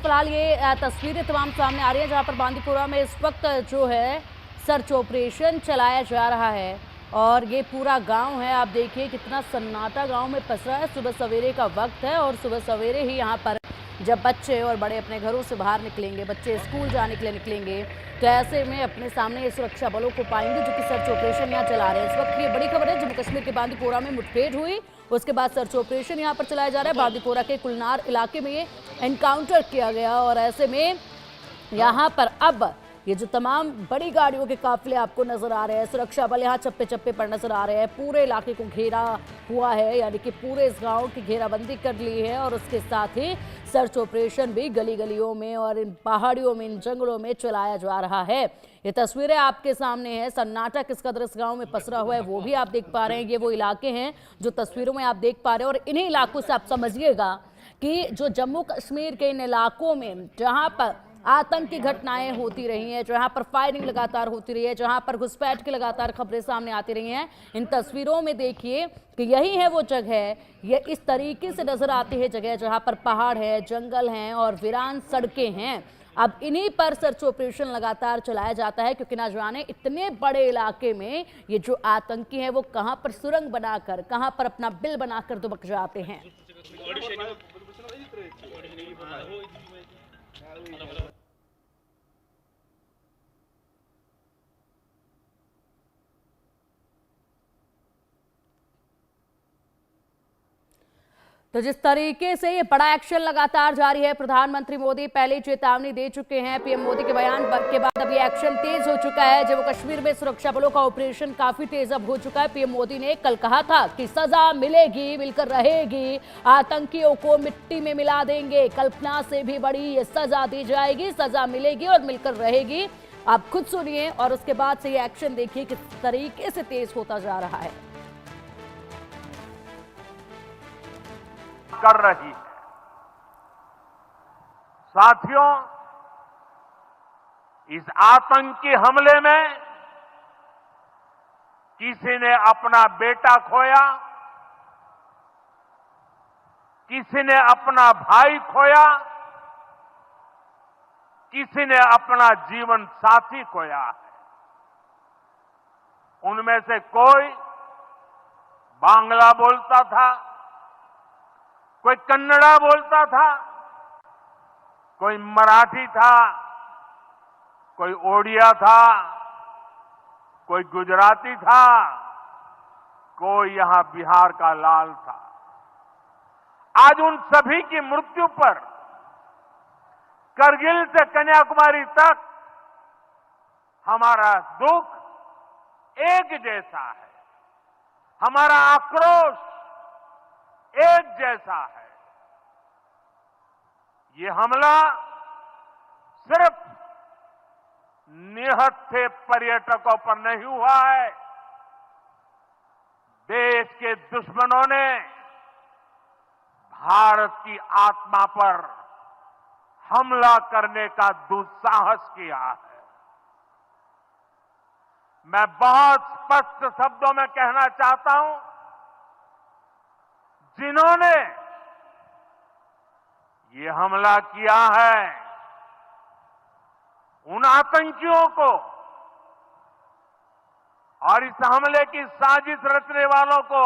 फिलहाल ये तस्वीरें तमाम सामने आ रही हैं जहां पर बांदीपुरा में इस वक्त जो है सर्च ऑपरेशन चलाया जा रहा है और ये पूरा गांव है। आप देखिए कितना सन्नाटा गांव में पसरा है। सुबह सवेरे का वक्त है और सुबह सवेरे ही यहाँ पर जब बच्चे और बड़े अपने घरों से बाहर निकलेंगे, बच्चे स्कूल जाने के लिए निकलेंगे, तो ऐसे में अपने सामने ये सुरक्षा बलों को पाएंगे जो कि सर्च ऑपरेशन यहाँ चला रहे हैं। इस वक्त ये बड़ी खबर है, जम्मू कश्मीर के बांदीपोरा में मुठभेड़ हुई, उसके बाद सर्च ऑपरेशन यहाँ पर चलाया जा रहा है। बांदीपोरा के कुलनार इलाके में ये एनकाउंटर किया गया और ऐसे में यहाँ पर अब ये जो तमाम बड़ी गाड़ियों के काफिले आपको नजर आ रहे हैं, सुरक्षा बल यहाँ चप्पे चप्पे पर नजर आ रहे हैं। पूरे इलाके को घेरा हुआ है, यानी कि पूरे इस गांव की घेराबंदी कर ली है और उसके साथ ही सर्च ऑपरेशन भी गली गलियों में और इन पहाड़ियों में, इन जंगलों में चलाया जा रहा है। ये तस्वीरें आपके सामने है। सन्नाटा किस कदर इस गांव में पसरा हुआ है वो भी आप देख पा रहे हैं। ये वो इलाके हैं जो तस्वीरों में आप देख पा रहे हैं और इन्हीं इलाकों से आप समझिएगा कि जो जम्मू कश्मीर के इन इलाकों में जहां पर आतंक की घटनाएं होती रही हैं, जहां पर फायरिंग लगातार होती रही है, जहां पर घुसपैठ की लगातार खबरें सामने आती रही हैं, इन तस्वीरों में देखिए कि यही है वो जगह, ये इस तरीके से नजर आती है जगह जहां पर पहाड़ है, जंगल हैं और वीरान सड़कें हैं। अब इन्हीं पर सर्च ऑपरेशन लगातार चलाया जाता है क्योंकि ना जाने इतने बड़े इलाके में ये जो आतंकी हैं वो कहां पर सुरंग बनाकर, कहां पर अपना बिल बनाकर दुबक जाते हैं। तो जिस तरीके से ये बड़ा एक्शन लगातार जारी है, प्रधानमंत्री मोदी पहले चेतावनी दे चुके हैं। पीएम मोदी के बयान के बाद अब ये एक्शन तेज हो चुका है। जम्मू कश्मीर में सुरक्षा बलों का ऑपरेशन काफी तेज अब हो चुका है। पीएम मोदी ने कल कहा था कि सजा मिलेगी, मिलकर रहेगी, आतंकियों को मिट्टी में मिला देंगे, कल्पना से भी बड़ी ये सजा दी जाएगी, सजा मिलेगी और मिलकर रहेगी। आप खुद सुनिए और उसके बाद से ये एक्शन देखिए किस तरीके से तेज होता जा रहा है। कर रही है। साथियों, इस आतंकी हमले में किसी ने अपना बेटा खोया, किसी ने अपना भाई खोया, किसी ने अपना जीवन साथी खोया है। उनमें से कोई बांग्ला बोलता था, कोई कन्नड़ा बोलता था, कोई मराठी था, कोई ओडिया था, कोई गुजराती था, कोई यहां बिहार का लाल था। आज उन सभी की मृत्यु पर करगिल से कन्याकुमारी तक हमारा दुख एक जैसा है, हमारा आक्रोश एक जैसा है। ये हमला सिर्फ निहत्थे पर्यटकों पर नहीं हुआ है, देश के दुश्मनों ने भारत की आत्मा पर हमला करने का दुस्साहस किया है। मैं बहुत स्पष्ट शब्दों में कहना चाहता हूं, जिन्होंने ये हमला किया है, उन आतंकियों को और इस हमले की साजिश रचने वालों को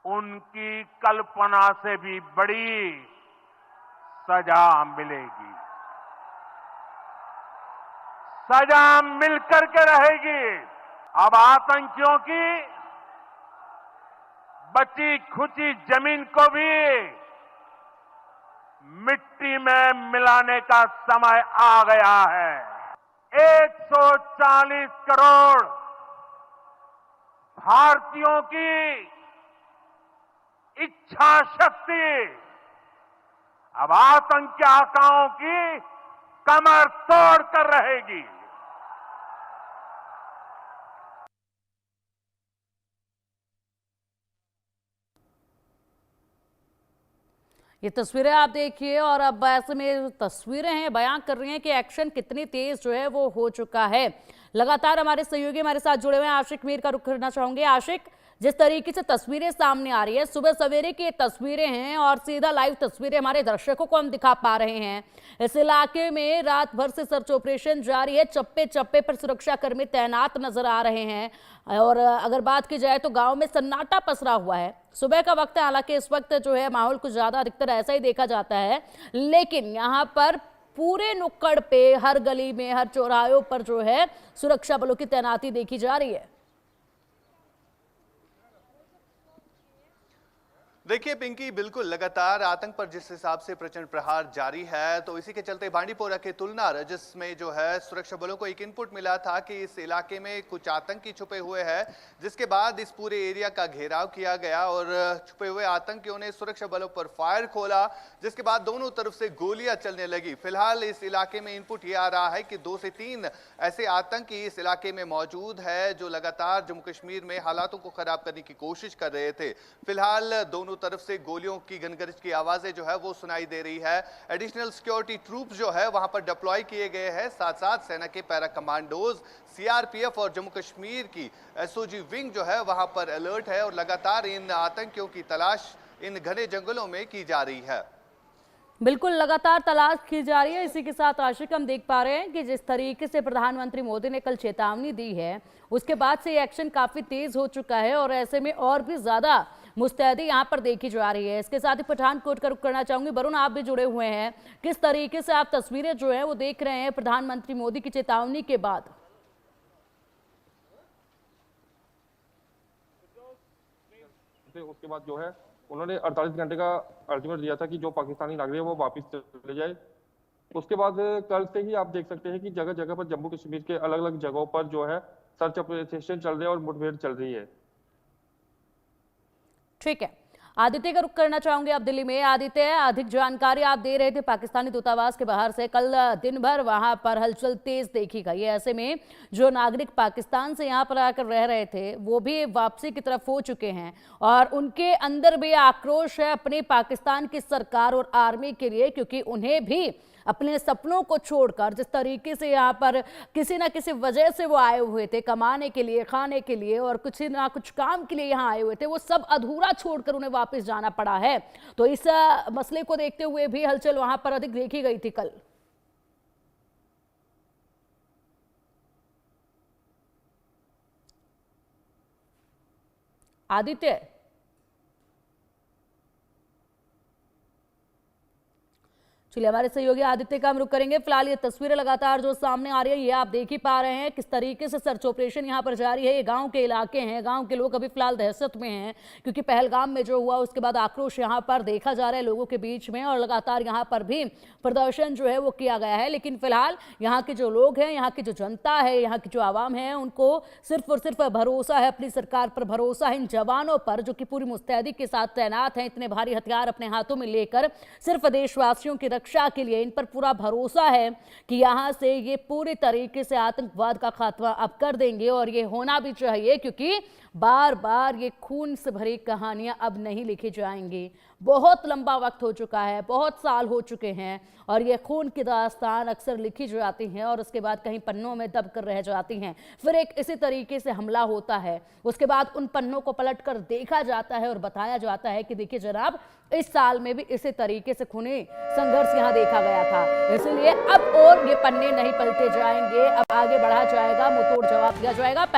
उनकी कल्पना से भी बड़ी सजा मिलेगी। सजा मिलकर के रहेगी। अब आतंकियों की बची खुची जमीन को भी मिट्टी में मिलाने का समय आ गया है। 140 करोड़ भारतीयों की इच्छा शक्ति अब आतंकी आकाओं की कमर तोड़ कर रहेगी। ये तस्वीरें आप देखिए और अब ऐसे में तस्वीरें हैं बयां कर रही हैं कि एक्शन कितनी तेज जो है वो हो चुका है। लगातार हमारे सहयोगी हमारे साथ जुड़े हुए हैं। आशिक मीर का रुख करना चाहूंगे। आशिक, जिस तरीके से तस्वीरें सामने आ रही है, सुबह सवेरे की ये तस्वीरें हैं और सीधा लाइव तस्वीरें हमारे दर्शकों को हम दिखा पा रहे हैं। इस इलाके में रात भर से सर्च ऑपरेशन जारी है, चप्पे चप्पे पर सुरक्षा कर्मी तैनात नजर आ रहे हैं। और अगर बात की जाए तो गांव में सन्नाटा पसरा हुआ है। सुबह का वक्त है, हालांकि इस वक्त जो है माहौल कुछ ज्यादा अधिकतर ऐसा ही देखा जाता है, लेकिन यहाँ पर पूरे नुक्कड़ पे, हर गली में, हर चौराहों पर जो है सुरक्षा बलों की तैनाती देखी जा रही है। देखिए पिंकी, बिल्कुल लगातार आतंक पर जिस हिसाब से प्रचंड प्रहार जारी है, तो इसी के चलते बांडीपोरा के तुलनार, जिसमें जो है सुरक्षा बलों को एक इनपुट मिला था कि इस इलाके में कुछ आतंकी छुपे हुए हैं, जिसके बाद इस पूरे एरिया का घेराव किया गया और छुपे हुए आतंकियों ने सुरक्षा बलों पर फायर खोला, जिसके बाद दोनों तरफ से गोलियां चलने लगी। फिलहाल इस इलाके में इनपुट ये आ रहा है कि 2 से 3 ऐसे आतंकी इस इलाके में मौजूद है जो लगातार जम्मू कश्मीर में हालातों को खराब करने की कोशिश कर रहे थे। फिलहाल दोनों तरफ से गोलियों की गनगरज की आवाजें जो है वो सुनाई दे रही है। एडिशनल सिक्योरिटी ट्रूप्स जो है वहां पर डिप्लॉय किए गए हैं, साथ साथ सेना के पैरा कमांडोज, सीआरपीएफ और जम्मू कश्मीर की एसओजी विंग जो है वहां पर अलर्ट है और लगातार इन आतंकियों की तलाश इन घने जंगलों में की जा रही है। बिल्कुल, लगातार तलाश की जा रही है। इसी के साथ आशिक हम देख पा रहे हैं कि जिस तरीके से प्रधानमंत्री मोदी ने कल चेतावनी दी है, उसके बाद से एक्शन काफी तेज हो चुका है और ऐसे में और भी ज्यादा मुस्तैदी यहाँ पर देखी जा रही है। इसके साथ ही पठानकोट का रुख करना चाहूंगी। वरुण, आप भी जुड़े हुए हैं, किस तरीके से आप तस्वीरें जो है वो देख रहे हैं प्रधानमंत्री मोदी की चेतावनी के बाद? उसके बाद जो है उन्होंने 48 घंटे का अल्टीमेट दिया था कि जो पाकिस्तानी नागरिक है वो वापस चले जाए। उसके बाद कल से ही आप देख सकते हैं कि जगह जगह पर जम्मू कश्मीर के अलग अलग जगहों पर जो है सर्च ऑपरेशन चल रहे हैं और मुठभेड़ चल रही है। ठीक है, आदित्य का रुख करना चाहूंगे आप दिल्ली में। आदित्य, अधिक जानकारी आप दे रहे थे पाकिस्तानी दूतावास के बाहर से। कल दिन भर वहां पर हलचल तेज देखी गई। ऐसे में जो नागरिक पाकिस्तान से यहां पर आकर रह रहे थे वो भी वापसी की तरफ हो चुके हैं और उनके अंदर भी आक्रोश है अपने पाकिस्तान की सरकार और आर्मी के लिए, क्योंकि उन्हें भी अपने सपनों को छोड़कर जिस तरीके से यहाँ पर किसी ना किसी वजह से वो आए हुए थे, कमाने के लिए, खाने के लिए और कुछ ना कुछ काम के लिए यहाँ आए हुए थे, वो सब अधूरा छोड़कर उन्हें वापस जाना पड़ा है। तो इस मसले को देखते हुए भी हलचल वहां पर अधिक देखी गई थी कल। आदित्य, चलिए हमारे सहयोगी आदित्य का हम रुख करेंगे। फिलहाल ये तस्वीरें लगातार जो सामने आ रही है ये आप देख ही पा रहे हैं किस तरीके से सर्च ऑपरेशन यहाँ पर जारी है। ये गांव के इलाके हैं, गांव के लोग अभी फिलहाल दहशत में हैं क्योंकि पहलगाम में जो हुआ उसके बाद आक्रोश यहाँ पर देखा जा रहा है लोगों के बीच में और लगातार यहाँ पर भी प्रदर्शन जो है वो किया गया है। लेकिन फिलहाल यहाँ के जो लोग हैं, यहाँ की जो जनता है, यहाँ की जो आवाम है, उनको सिर्फ और सिर्फ भरोसा है अपनी सरकार पर, भरोसा है इन जवानों पर जो कि पूरी मुस्तैदी के साथ तैनात हैं, इतने भारी हथियार अपने हाथों में लेकर सिर्फ देशवासियों की रक्षा के लिए। इन पर पूरा भरोसा है कि यहां से ये पूरी तरीके से आतंकवाद का खात्मा अब कर देंगे और ये होना भी चाहिए, क्योंकि बार बार ये खून से भरी कहानियां अब नहीं लिखी जाएंगी। बहुत लंबा वक्त हो चुका है, बहुत साल हो चुके हैं और ये खून की दास्तान अक्सर लिखी जाती हैं और उसके बाद कहीं पन्नों में दब कर रह जाती हैं। फिर एक इसी तरीके से हमला होता है, उसके बाद उन पन्नों को पलटकर देखा जाता है और बताया जाता है कि देखिए जनाब, इस साल में भी इसी तरीके से खूनी संघर्ष यहाँ देखा गया था। इसलिए अब और ये पन्ने नहीं पलटे जाएंगे, अब आगे बढ़ा जाएगा, मुंहतोड़ जवाब दिया जाएगा।